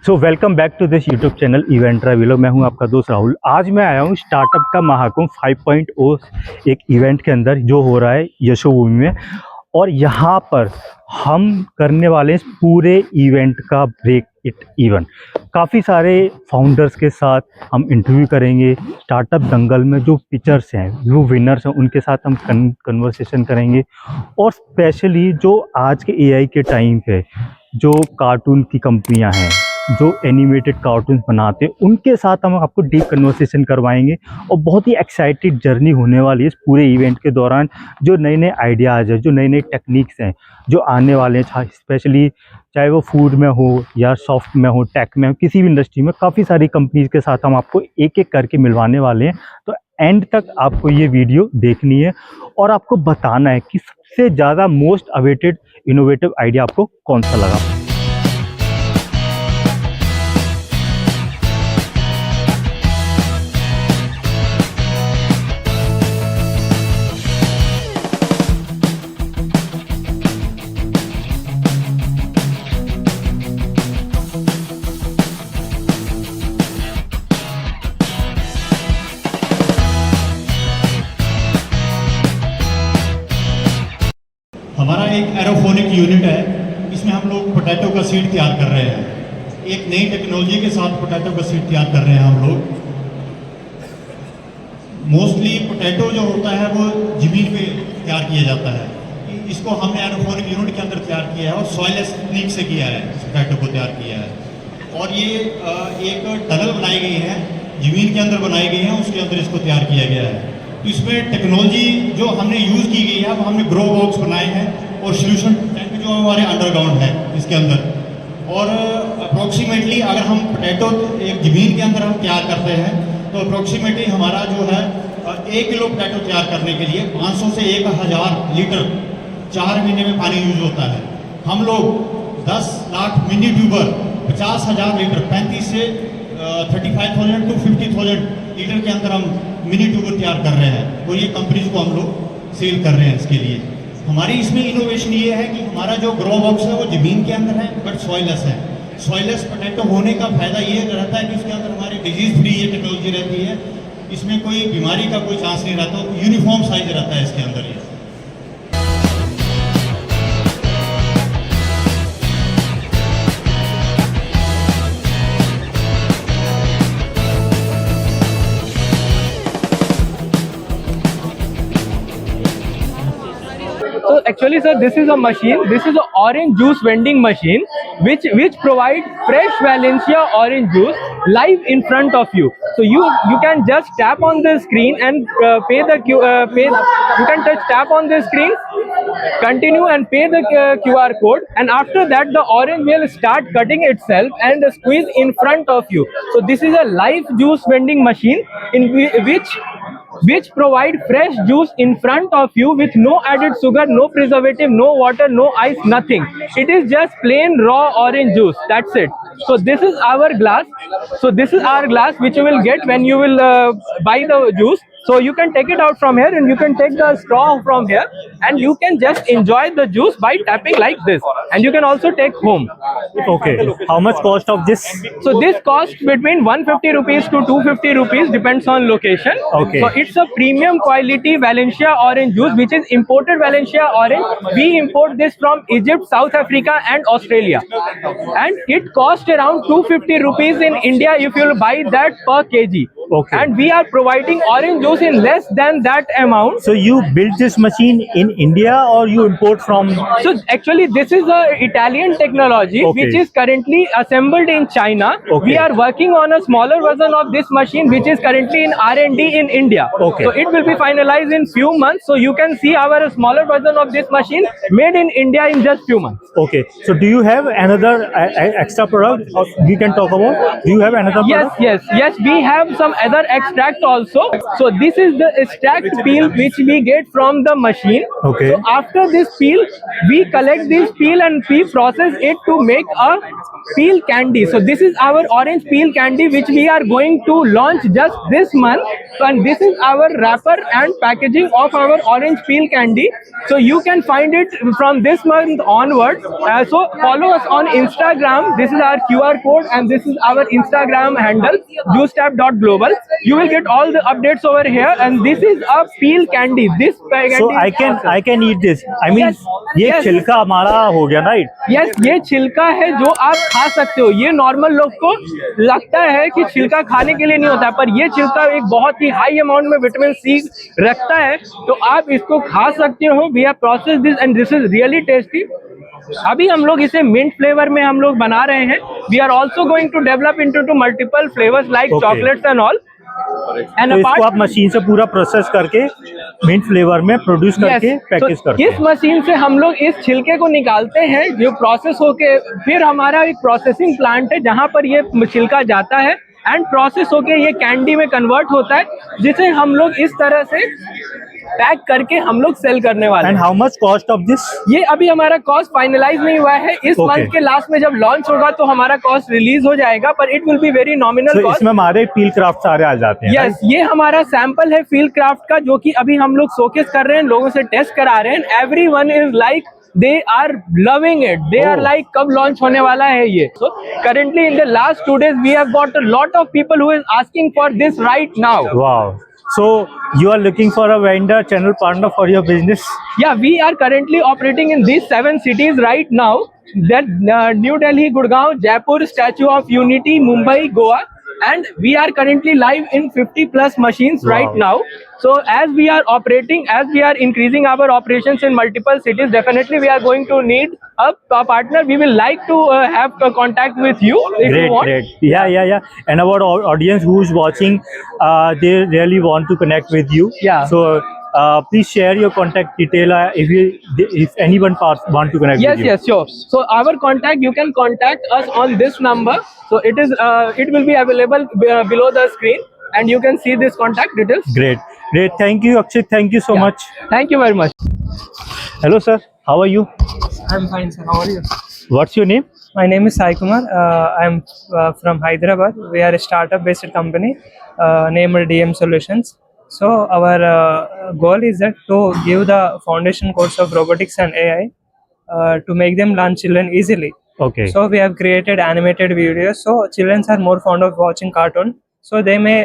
So welcome back to this YouTube channel event traveller. मैं हूं आपका दोस्त राहुल। आज मैं आया हूं स्टार्टअप का महाकुंभ 5.0 एक इवेंट के अंदर जो हो रहा है यशोभूमि में, और यहां पर हम करने वाले हैं इस पूरे इवेंट का ब्रेक इट इवन। काफ़ी सारे फाउंडर्स के साथ हम इंटरव्यू करेंगे। स्टार्टअप दंगल में जो पिचर्स हैं, जो विनर्स हैं, उनके साथ हम कन्वर्सेशन करेंगे। और स्पेशली जो आज के एआई के टाइम पे जो कार्टून की कंपनियां हैं, जो एनिमेटेड कार्टून बनाते हैं, उनके साथ हम आपको डीप कन्वर्सेशन करवाएंगे। और बहुत ही एक्साइटेड जर्नी होने वाली है इस पूरे इवेंट के दौरान। जो नए नए आइडियाज़ हैं, जो नई नई टेक्निक्स हैं जो आने वाले हैं, स्पेशली चाहे वो फूड में हो या सॉफ्ट में हो, टेक में हो, किसी भी इंडस्ट्री में, काफ़ी सारी कंपनीज के साथ हम आपको एक एक करके मिलवाने वाले हैं। तो एंड तक आपको ये वीडियो देखनी है और आपको बताना है कि सबसे ज़्यादा मोस्ट अवेटेड इनोवेटिव आइडिया आपको कौन सा लगा। हमारा एक एरोफोनिक यूनिट है। इसमें हम लोग पोटैटो का सीड तैयार कर रहे हैं। एक नई टेक्नोलॉजी के साथ पोटैटो का सीड तैयार कर रहे हैं हम लोग। मोस्टली पोटैटो जो होता है वो ज़मीन पे तैयार किया जाता है। इसको हमने एरोफोनिक यूनिट के अंदर तैयार किया है और सॉइललेस टेक्निक से किया है, पोटैटो को तैयार किया है। और ये एक टनल बनाई गई है, ज़मीन के अंदर बनाई गई है, उसके अंदर इसको तैयार किया गया है। इसमें टेक्नोलॉजी जो हमने यूज़ की गई है, वो हमने ग्रो बॉक्स बनाए हैं और सोल्यूशन टैंक जो हमारे अंडरग्राउंड है इसके अंदर। और अप्रोक्सीमेटली अगर हम पोटैटो एक ज़मीन के अंदर हम तैयार करते हैं तो अप्रोक्सीमेटली हमारा जो है 1 किलो पोटैटो तैयार करने के लिए 500 से 1000 लीटर 4 महीने में पानी यूज होता है। हम लोग 10 लाख मिनी ट्यूबर 50,000 लीटर 35 से 35,000 to 50,000 लीटर के अंदर हम मिनी ट्यूबर तैयार कर रहे हैं और ये कंपनीज को हम लोग सेल कर रहे हैं। इसके लिए हमारी इसमें इनोवेशन ये है कि हमारा जो ग्रो बॉक्स है वो ज़मीन के अंदर है बट सॉइललेस है। सॉइललेस पोटैटो होने का फायदा ये रहता है कि उसके अंदर हमारी डिजीज फ्री ये टेक्नोलॉजी रहती है। इसमें कोई बीमारी का कोई चांस नहीं रहता, यूनिफॉर्म साइज रहता है इसके अंदर। ये So actually, sir, this is a machine. This is an orange juice vending machine, which provide fresh Valencia orange juice live in front of you. So you can just tap on the screen and pay the pay. You can tap on the screen, continue and pay the QR code, and after that the orange will start cutting itself and squeeze in front of you. So this is a live juice vending machine in which provide fresh juice in front of you with no added sugar, no preservative, no water, no ice, nothing. It is just plain raw orange juice. That's it. So this is our glass. So this is our glass which you will get when you will buy the juice. So you can take it out from here and you can take the straw from here and you can just enjoy the juice by tapping like this. And you can also take home. Okay, how much cost of this? So this costs between 150 rupees to 250 rupees, depends on location. Okay. So it's a premium quality Valencia orange juice, which is imported Valencia orange. We import this from Egypt, South Africa and Australia. And it costs around 250 rupees in India if you buy that per kg. Okay. And we are providing orange juice in less than that amount. So you built this machine in India or you import from? So actually this is a Italian technology, Okay. which is currently assembled in China. Okay. We are working on a smaller version of this machine which is currently in R&D in India. Okay. So it will be finalized in few months. So you can see our smaller version of this machine made in India in just few months. Okay, so do you have another extra product we can talk about? Do you have another product? Yes, we have some other extract also. So this is the extract peel which we get from the machine. Okay. So after this peel, we collect this peel and we process it to make a peel candy. So this is our orange peel candy which we are going to launch just this month. And this is our wrapper and packaging of our orange peel candy. So you can find it from this month onwards. So follow us on Instagram. This is our QR code and this is our Instagram handle, juicetap.global. You will get all the updates over here. And this is a peel candy. This candy So is awesome. I can eat this. I mean, Yes, ये yes. छिलका हमारा हो गया, right? Yes ये छिलका है जो आप खा सकते हो। ये नॉर्मल लोग को लगता है कि छिलका खाने के लिए नहीं होता है, पर ये छिलका एक बहुत ही हाई अमाउंट में विटामिन सी रखता है, तो आप इसको खा सकते हो। We are process this and this is really tasty. अभी हम लोग इसे मिंट फ्लेवर में हम लोग बना रहे हैं। We are also going to develop into multiple flavours like Okay. Chocolates and all. And तो इसको आप मशीन से पूरा प्रोसेस करके मिंट फ्लेवर में प्रोड्यूस करके पैकेज करते इस हैं। मशीन से हम लोग इस छिलके को निकालते हैं जो प्रोसेस होके, फिर हमारा एक प्रोसेसिंग प्लांट है जहां पर ये छिलका जाता है एंड प्रोसेस होके ये कैंडी में कन्वर्ट होता है, जिसे हम लोग इस तरह से पैक करके हम लोग सेल करने वाले एंड हैं। How much cost of this? ये अभी हमारा कॉस्ट फाइनलाइज नहीं हुआ है। इस Okay. मंथ के लास्ट में जब लॉन्च होगा तो हमारा कॉस्ट रिलीज हो जाएगा, पर it will be very nominal So cost. इसमें हमारे पील क्राफ्ट सारे आ जाते हैं। यस ये हमारा सैंपल है फील्ड क्राफ्ट का, जो कि अभी हम लोग शोकेस कर रहे हैं, लोगों से टेस्ट करा रहे हैं। Everyone is like they are loving it, they are Oh. like कब लॉन्च होने वाला है ये। So currently in the last 2 days we have got a lot of people who is asking for this right now. Wow. So you are looking for a vendor channel partner for your business? Yeah, we are currently operating in these 7 cities right now. That New Delhi, Gurgaon, Jaipur, Statue of Unity, Mumbai, Goa, and we are currently live in 50 plus machines right Wow. now. So as we are operating, as we are increasing our operations in multiple cities, definitely we are going to need a partner. We will like to have a contact with you if you want. Great. Yeah. And our audience who is watching, they really want to connect with you. Yeah. So please share your contact detail if anyone want to connect with you. Yes, sure. So our contact, you can contact us on this number. So it will be available below the screen, and you can see this contact details. Great. Thank you, Akshit. Thank you so Yeah. much. Thank you very much. Hello, sir. How are you? I'm fine, sir. How are you? What's your name? My name is Sai Kumar. I'm from Hyderabad. We are a startup-based company named DM Solutions. So our goal is that to give the foundation course of robotics and AI to make them learn children easily. Okay. So we have created animated videos. So children are more fond of watching cartoon. So they may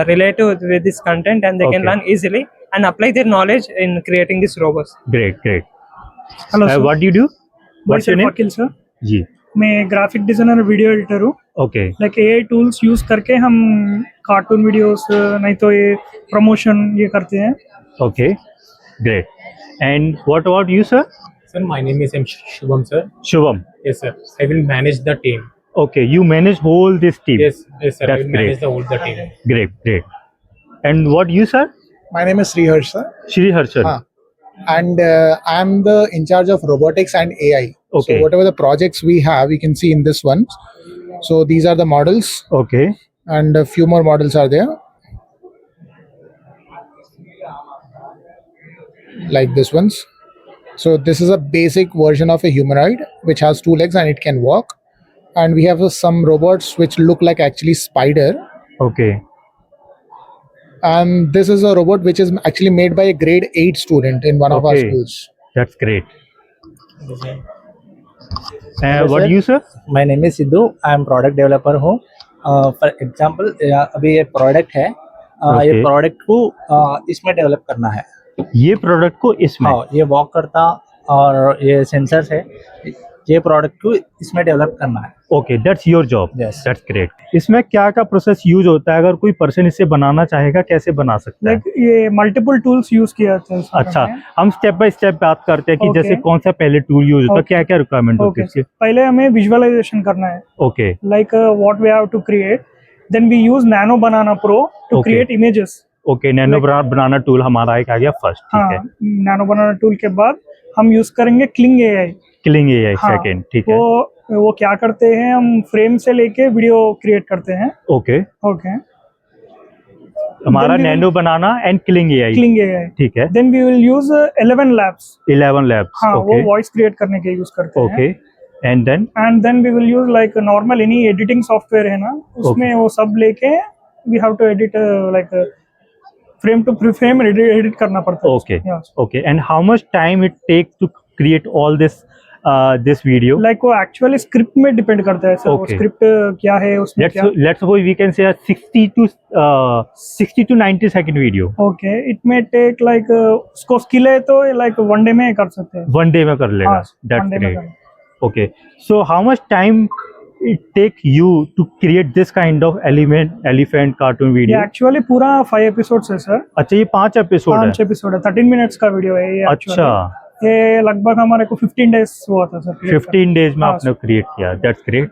relate with this content and they can Okay. learn easily and apply their knowledge in creating these robots. Great. Hello sir, What do you do? What's your name? वकील sir. जी. मैं graphic designer और video editor हूँ। Okay. Like AI tools use करके हम cartoon videos नहीं तो ये promotion ये करते हैं। Okay. Great. And what about you, sir? Sir, my name is M. Shubham, sir. Shubham. Yes, sir. I will manage the team. Okay. You manage whole this team. Yes, sir. I That's will manage great. the team. Great. And what you, sir? My name is Sriharsh, sir. Shri Harshad. And I am the in charge of robotics and AI. Okay. So whatever the projects we have, you can see in this one. So these are the models, Okay. and a few more models are there, like this ones. So this is a basic version of a humanoid which has 2 legs and it can walk. And we have some robots which look like actually spider. Okay. And this is a robot which is actually made by a grade 8 student in one of our Okay. schools. That's great. What do you, sir? My name is Sidhu, I am product developer हूँ। For example अभी ये product है, ये Okay. Product को इसमें develop करना है। ये प्रोडक्ट को इसमें। हाँ, ये वॉक करता और ये सेंसर्स है, ये प्रोडक्ट को इसमें डेवलप करना है। Okay, that's your job. Yes. That's great. इसमें क्या क्या प्रोसेस यूज होता है? अगर कोई पर्सन इसे बनाना चाहेगा कैसे बना सकता है? लाइक ये मल्टीपल टूल्स यूज किया जाता है इसमें। अच्छा, हम स्टेप बाय स्टेप बात करते हैं कि Okay. जैसे कौन सा पहले टूल यूज होता है, Okay. क्या क्या रिक्वायरमेंट होती ओके, है इसकी? पहले हमें विजुअलाइजेशन करना है, okay like what we have to create, then we use nano banana pro to Okay. Create images. Okay, nano banana tool हमारा एक आ गया फर्स्ट, ठीक हाँ, है। नैनो बनाना टूल के बाद हम यूज करेंगे क्लिंग एआई। किलिंग एआई हाँ, सेकंड, ठीक है। वो क्या करते हैं, हम फ्रेम से लेके वीडियो क्रिएट करते हैं। ओके, ओके, हमारा Then we will- nano banana and killing AI, Kling AI. ठीक है। Then we will use 11 Labs. 11 Labs, हाँ, ओके वो वॉइस क्रिएट करने के यूज करते हैं। Okay. And then we will use like a normal any editing software है ना, उसमें वो सब लेके we have to edit like frame to frame edit करना पड़ता है. okay Yeah. okay and how much time it takes to create all this video? Like वो actually script में depend करता है सर. वो Okay. script क्या है उसमें क्या. let's suppose we can say a 60 to 90 second video. Okay, it may take like उसको skill है तो like one day में कर सकते हैं. one day में कर लेगा. हाँ, That's one day में great. कर. Okay, so how much time it take you to create this kind of elephant cartoon ये video? actually पूरा 5 episodes है सर. अच्छा, ये 5 एपिसोड 5 है. एपिसोड है, 13 मिनट्स का वीडियो है ये. अच्छा, actually. ये लगभग हमारे को 15 डेज हुआ था सर. 15 days में हाँ, आपने क्रिएट किया. That's great.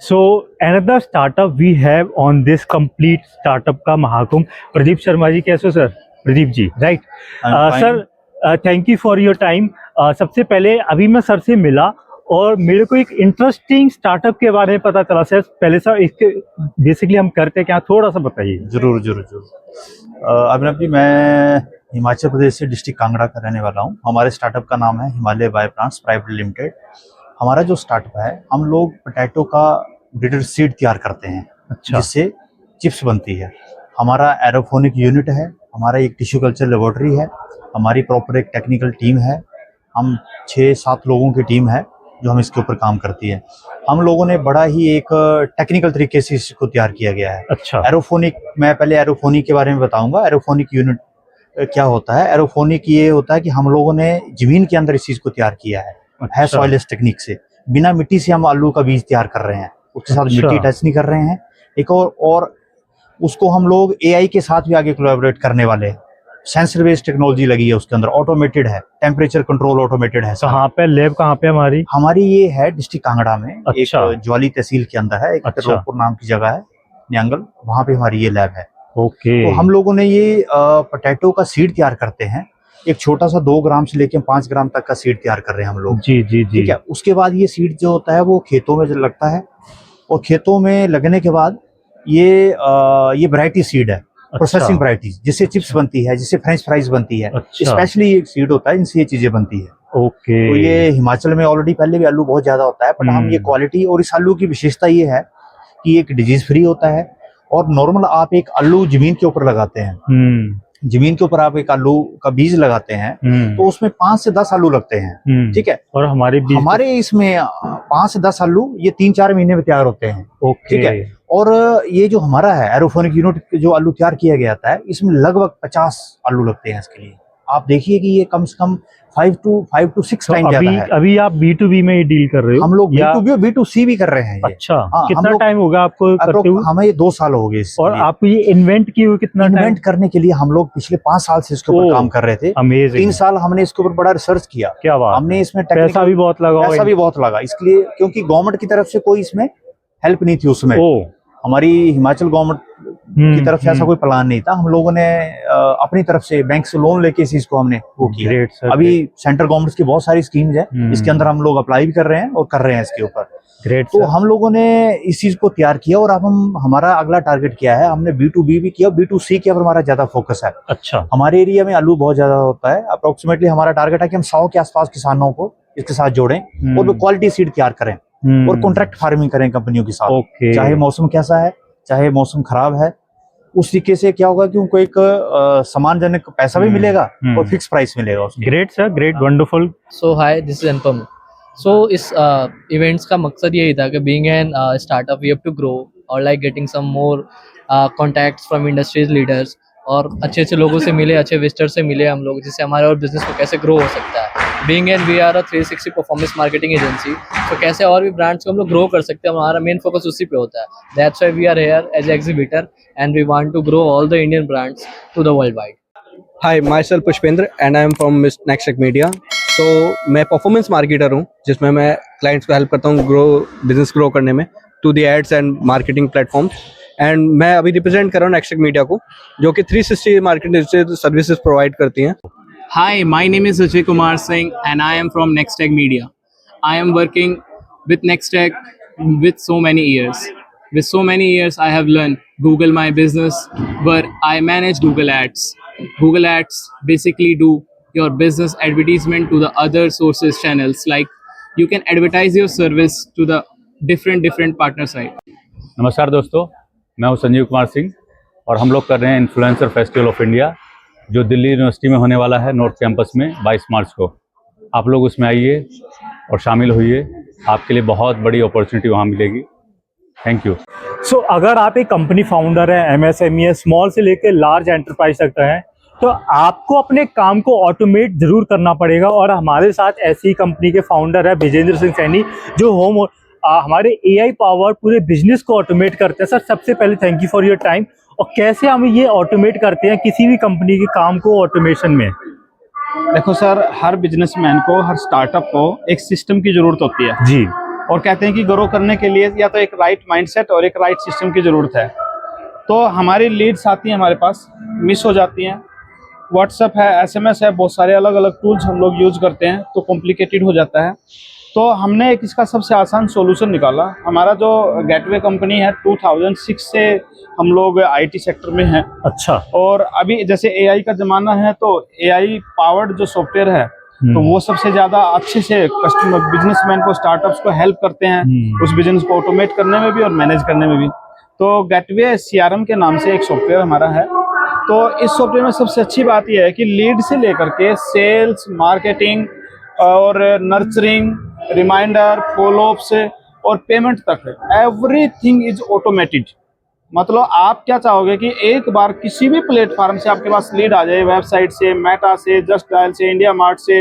So another startup we have on this complete startup का महाकुंभ. प्रदीप शर्मा जी, कैसे हो sir? Pradeep ji, right? Sir thank you for your time. सबसे पहले अभी मैं सर से मिला और मेरे को एक इंटरेस्टिंग स्टार्टअप के बारे में पता चला. सर पहले सर इसके बेसिकली हम करते क्या, थोड़ा सा बताइए. जरूर जरूर जरूर. अभिनव जी, मैं हिमाचल प्रदेश से डिस्ट्रिक्ट कांगड़ा का रहने वाला हूँ. हमारे स्टार्टअप का नाम है Himalaya bio plants private limited. हमारा जो स्टार्टअप है, हम लोग पोटैटो का ब्रीडर सीड तैयार करते हैं. अच्छा. जिससे चिप्स बनती है. हमारा एरोफोनिक यूनिट है, हमारा एक टिश्यू कल्चर लेबोरेटरी है, हमारी प्रॉपर एक टेक्निकल टीम है. हम 6-7 लोगों की टीम है जो हम इसके ऊपर काम करती है. हम लोगों ने बड़ा ही एक टेक्निकल तरीके से इसको तैयार किया गया है. अच्छा. एरोफोनिक, मैं पहले एरोफोनिक के बारे में बताऊंगा. एरोफोनिक यूनिट क्या होता है? एरोफोनिक ये होता है कि हम लोगों ने जमीन के अंदर इस चीज को तैयार किया है. अच्छा. है सॉइलेस टेक्निक से. बिना मिट्टी से हम आलू का बीज तैयार कर रहे हैं, उसके साथ अच्छा. मिट्टी टच नहीं कर रहे हैं. एक और उसको हम लोग एआई के साथ भी आगे कोलैबोरेट करने वाले हैं. सेंसर बेस्ड टेक्नोलॉजी लगी है उसके अंदर, ऑटोमेटेड है, टेम्परेचर कंट्रोल ऑटोमेटेड है. कहाँ पे लैब, कहाँ पे हमारी? हमारी ये है डिस्ट्रिक्ट कांगड़ा में. अच्छा. एक ज्वाली तहसील के अंदर है, एक अच्छा. रोहपुर नाम की जगह है, न्यांगल, वहाँ पे हमारी ये लैब है. ओके. तो हम लोगों ने ये पोटैटो का सीड तैयार करते हैं. एक छोटा सा 2 ग्राम से लेकर 5 ग्राम तक का सीड तैयार कर रहे हैं हम लोग. जी जी जी. ठीक है. उसके बाद ये सीड जो होता है वो खेतों में लगता है, और खेतों में लगने के बाद ये वैरायटी सीड है. प्रोसेसिंग वैरायटीज, जिससे चिप्स बनती है, जिससे फ्रेंच फ्राइज बनती है. अच्छा. स्पेशली एक सीड होता है, इनसे ये चीजें बनती है. ओके. तो ये हिमाचल में ऑलरेडी पहले भी आलू बहुत ज्यादा होता है, बट हम ये क्वालिटी, और इस आलू की विशेषता ये है कि एक डिजीज फ्री होता है. और नॉर्मल आप एक आलू जमीन के ऊपर लगाते हैं, जमीन के ऊपर आप एक आलू का बीज लगाते हैं, तो उसमें 5 से 10 आलू लगते हैं. ठीक है. और हमारे इसमें 5 से 10 आलू ये 3-4 महीने में तैयार होते हैं. ओके. ठीक है. और ये जो हमारा है एरोफोनिक यूनिट, जो आलू तैयार किया गया था, इसमें लगभग 50 आलू लगते हैं इसके लिए. आप देखिए कि ये कम से कम 5 to 6 टाइम ज्यादा है. अभी आप B2B में ही डील कर रहे हो? हम लोग B2B और B2C भी कर रहे हैं. अच्छा. हाँ, कितना टाइम होगा आपको करते हुए? हमें ये 2 साल हो गए. और आप ये इन्वेंट किए हुए कितना टाइम? इन्वेंट करने के लिए हम लोग पिछले 5 साल से इसके ऊपर काम कर रहे थे. अमेजिंग. 3 साल हमने इसके ऊपर बड़ा रिसर्च किया. क्या बात. हमने इसमें पैसा भी बहुत लगा. पैसा भी बहुत लगा इसलिए, क्योंकि गवर्नमेंट की तरफ से कोई इसमें हेल्प नहीं थी उसमें. हमारी हिमाचल गवर्नमेंट की तरफ से ऐसा कोई प्लान नहीं था. हम लोगों ने अपनी तरफ से बैंक से लोन लेके इस चीज को हमने वो किया. अभी सेंट्रल गवर्नमेंट की बहुत सारी स्कीम्स हैं, इसके अंदर हम लोग अप्लाई भी कर रहे हैं और कर रहे हैं इसके ऊपर. ग्रेट. तो हम लोगों ने इस चीज को तैयार किया, और अब हमारा अगला टारगेट क्या है? हमने B2B भी किया, B2C के ऊपर हमारा ज्यादा फोकस है. अच्छा. हमारे एरिया में आलू बहुत ज्यादा होता है. अप्रोक्सीमेटली हमारा टारगेट है कि हम 100 के आसपास किसानों को इसके साथ जोड़ें, और वो क्वालिटी सीड तैयार करें, और कॉन्ट्रैक्ट फार्मिंग करें कंपनियों के साथ. चाहे मौसम कैसा है, चाहे मौसम खराब है, उस तरीके से क्या होगा कि उनको एक सम्मानजनक पैसा भी मिलेगा और फिक्स प्राइस मिलेगा उसके. Great sir, great, wonderful. So hi, this is Anupam. So इस इवेंट्स का मकसद यही था कि being an startup we have to grow, और like getting some more contacts from industries leaders, और अच्छे अच्छे लोगों से मिले, अच्छे विजिटर्स से मिले हम लोग, जिससे हमारे और बिजनेस को कैसे ग्रो हो सकता है. Being an we are a 360 performance marketing agency, तो कैसे और भी ब्रांड्स को हम लोग ग्रो कर सकते हैं, हमारा मेन फोकस उसी पे होता है. That's why we are here as exhibitor, and we want to grow all the Indian brands to the world wide. Hi, myself Pushpendra and I am from Nextech media. So मैं performance marketer हूँ, जिसमें मैं clients को help करता हूँ business grow करने में to the ads and marketing platforms. And मैं अभी रिप्रेजेंट कर रहा हूँ नेक्सटेक मीडिया को, जो कि 360 मार्केटिंग सर्विसेज प्रोवाइड करती हैं. Hi, my name is Ajay Kumar Singh and I am from Nextech Media. I am working with Nextech with so many years. With so many years, I have learned Google My Business, where I manage Google Ads. Google Ads basically do your business advertisement to the other sources channels like you can advertise your service to the different partner site. नमस्कार दोस्तों, मैं हूं संजीव कुमार सिंह और हम लोग कर रहे हैं इन्फ्लुएंसर फेस्टिवल ऑफ इंडिया जो दिल्ली यूनिवर्सिटी में होने वाला है नॉर्थ कैंपस में 22 मार्च को। आप लोग उसमें आइए और शामिल होइए, आपके लिए बहुत बड़ी अपॉर्चुनिटी वहां मिलेगी। Thank you. सो अगर आप एक कंपनी फाउंडर है, एमएसएमई है, स्मॉल से लेकर लार्ज एंटरप्राइज तक है, तो आपको अपने काम को ऑटोमेट जरूर करना पड़ेगा। और हमारे साथ ऐसी कंपनी के फाउंडर है विजेंद्र सिंह सैनी, जो हमारे एआई पावर पूरे बिजनेस को ऑटोमेट करते हैं। सर, सबसे पहले thank you for your time. और कैसे हम ये ऑटोमेट करते हैं किसी भी कंपनी के काम को ऑटोमेशन में? देखो सर, हर बिजनेसमैन को, हर स्टार्टअप को एक सिस्टम की जरूरत होती है जी। और कहते हैं कि ग्रो करने के लिए या तो एक राइट माइंडसेट और एक राइट सिस्टम की जरूरत है। तो हमारी लीड्स आती हैं हमारे पास, मिस हो जाती हैं। व्हाट्सएप है, एसएमएस है, बहुत सारे अलग अलग टूल्स हम लोग यूज करते हैं, तो कॉम्प्लिकेटेड हो जाता है। तो हमने एक इसका सबसे आसान सॉल्यूशन निकाला। हमारा जो गेटवे कंपनी है 2006 से हम लोग आईटी सेक्टर में हैं। अच्छा। और अभी जैसे एआई का जमाना है, तो एआई पावर्ड जो सॉफ्टवेयर है तो वो सबसे ज्यादा अच्छे से कस्टमर, बिजनेसमैन को, स्टार्टअप्स को हेल्प करते हैं उस बिजनेस को ऑटोमेट करने में भी और मैनेज करने में भी। तो गेटवे सीआरएम के नाम से एक सॉफ्टवेयर हमारा है। तो इस सॉफ्टवेयर में सबसे अच्छी बात यह है कि लीड से लेकर के सेल्स, मार्केटिंग और नर्चरिंग, रिमाइंडर, फॉलोअप से और पेमेंट तक एवरीथिंग इज ऑटोमेटेड। मतलब आप क्या चाहोगे कि एक बार किसी भी प्लेटफॉर्म से आपके पास लीड आ जाए, वेबसाइट से, मेटा से, जस्ट डायल से, इंडिया मार्ट से,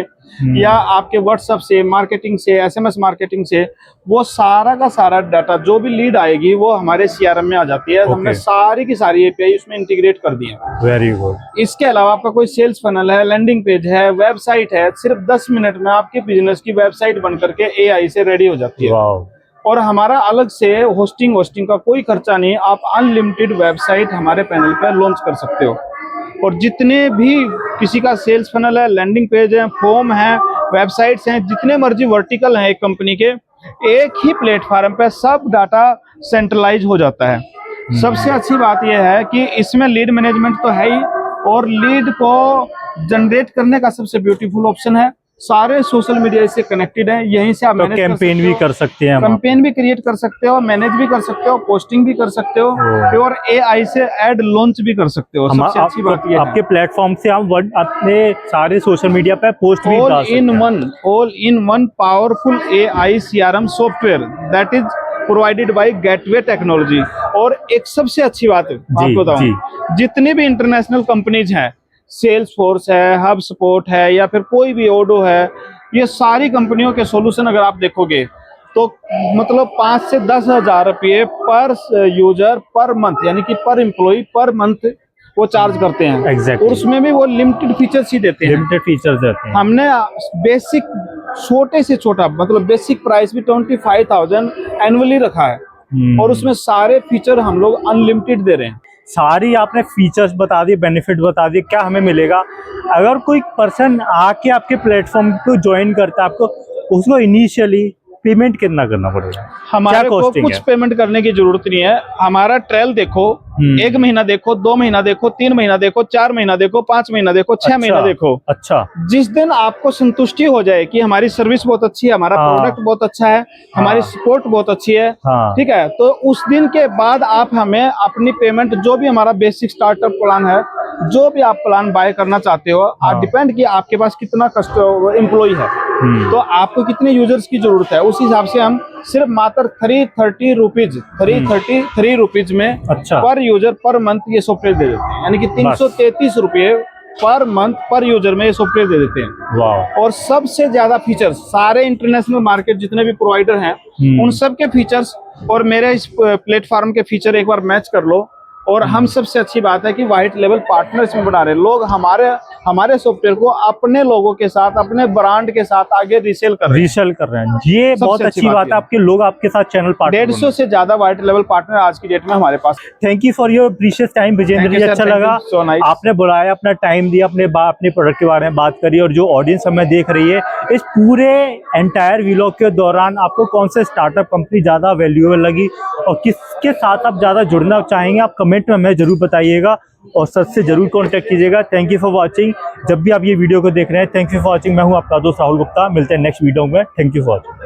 या आपके व्हाट्सएप से, मार्केटिंग से, एसएमएस मार्केटिंग से, वो सारा का सारा डाटा जो भी लीड आएगी वो हमारे सीआरएम में आ जाती है। हमने सारी की सारी एपीआई उसमें इंटीग्रेट कर दी है। Very good. इसके अलावा आपका कोई सेल्स फनल है, लैंडिंग पेज है, वेबसाइट है, सिर्फ 10 मिनट में आपके बिजनेस की वेबसाइट बन करके एआई से रेडी हो जाती है। और हमारा अलग से होस्टिंग का कोई खर्चा नहीं। आप अनलिमिटेड वेबसाइट हमारे पैनल पर लॉन्च कर सकते हो। और जितने भी किसी का सेल्स फनल है, लैंडिंग पेज है, फॉर्म है, वेबसाइट्स हैं, जितने मर्जी वर्टिकल हैं एक कंपनी के, एक ही प्लेटफॉर्म पे सब डाटा सेंट्रलाइज हो जाता है। सबसे अच्छी बात यह है कि इसमें लीड मैनेजमेंट तो है ही, और लीड को जनरेट करने का सबसे ब्यूटीफुल ऑप्शन है। सारे सोशल मीडिया इससे कनेक्टेड है, यहीं से आप मैनेज कैंपेन भी कर सकते हैं, कैंपेन भी क्रिएट कर सकते हो, मैनेज भी कर सकते हो, पोस्टिंग भी कर सकते हो, और एआई से ऐड लॉन्च भी कर सकते हो। सबसे अच्छी बात ये आपके प्लेटफॉर्म से हम अपने सारे सोशल मीडिया पे पोस्ट भी डाल सकते हैं। All in one powerful AI CRM software that is provided by gateway technology. और एक सबसे अच्छी बात आपको बताऊं, जितनी भी इंटरनेशनल कंपनीज हैं, सेल्स फोर्स है, हब सपोर्ट है, या फिर कोई भी ओडो है, ये सारी कंपनियों के सॉल्यूशन अगर आप देखोगे तो मतलब 5 से 10 हजार रुपये पर यूजर पर मंथ, यानी कि पर एम्प्लॉय पर मंथ वो चार्ज करते हैं। Exactly. और उसमें भी वो लिमिटेड फीचर्स ही देते हैं। लिमिटेड फीचर्स देते हैं। हमने बेसिक, छोटे से छोटा, मतलब बेसिक प्राइस भी 25,000 एनुअली रखा है। और उसमें सारे फीचर हम लोग अनलिमिटेड दे रहे हैं। सारी आपने फीचर्स बता दिए, बेनिफिट बता दिए, क्या हमें मिलेगा अगर कोई पर्सन आके आपके प्लेटफॉर्म को ज्वाइन करता है, आपको उसको इनिशियली पेमेंट कितना करना पड़ेगा? हमारे को कुछ पेमेंट करने की जरूरत नहीं है। हमारा ट्रायल देखो, 1 महीना देखो, 2 महीना देखो, 3 महीना देखो, 4 महीना देखो, 5 महीना देखो, 6 महीना देखो। अच्छा। जिस दिन आपको संतुष्टि हो जाए कि हमारी सर्विस बहुत अच्छी है, हमारा प्रोडक्ट बहुत अच्छा है, हमारी सपोर्ट बहुत अच्छी है, ठीक है, तो उस दिन के बाद आप हमें अपनी पेमेंट, जो भी हमारा बेसिक स्टार्टअप प्लान है, जो भी आप प्लान बाय करना चाहते हो, आप डिपेंड कि आपके पास कितना एम्प्लॉय है, तो आपको कितने यूजर्स की जरूरत है, उस हिसाब से हम सिर्फ मात्र 330 रुपीज में पर यूजर पर मंथ ये सॉफ्टवेयर दे देते हैं। यानी कि 333 रुपये पर मंथ पर यूजर में ये सॉफ्टवेयर दे देते हैं। और सबसे ज्यादा फीचर्स सारे इंटरनेशनल मार्केट जितने भी प्रोवाइडर हैं उन सब के फीचर्स और मेरे इस प्लेटफॉर्म के फीचर एक बार मैच कर लो। और हम सबसे अच्छी बात है कि वाइट लेवल पार्टनर्स में बना रहे लोग हमारे सॉफ्टवेयर को अपने लोगों के साथ, अपने ब्रांड के साथ आगे रीसेल कर रहे हैं। ये बहुत अच्छी बात है, आपके लोग आपके साथ चैनल पार्टनर 150 से ज्यादा वाइट लेवल पार्टनर आज की डेट में हमारे पास। Thank you for your precious time Vijendra ji, अच्छा लगा आपने बुलाया, अपना टाइम दिया, अपने प्रोडक्ट के बारे में बात करी। और जो ऑडियंस हमें देख रही है, इस पूरे एंटायर व्लॉग के दौरान आपको कौन से स्टार्टअप कंपनी ज्यादा वैल्यूएबल लगी और किसके साथ आप ज्यादा जुड़ना चाहेंगे, आप कमेंट में हमें जरूर बताइएगा और सर से जरूर कांटेक्ट कीजिएगा। Thank you for watching. जब भी आप ये वीडियो को देख रहे हैं, थैंक यू फॉर वाचिंग। मैं हूं आपका दोस्त राहुल गुप्ता, मिलते हैं नेक्स्ट वीडियो में। Thank you for watching.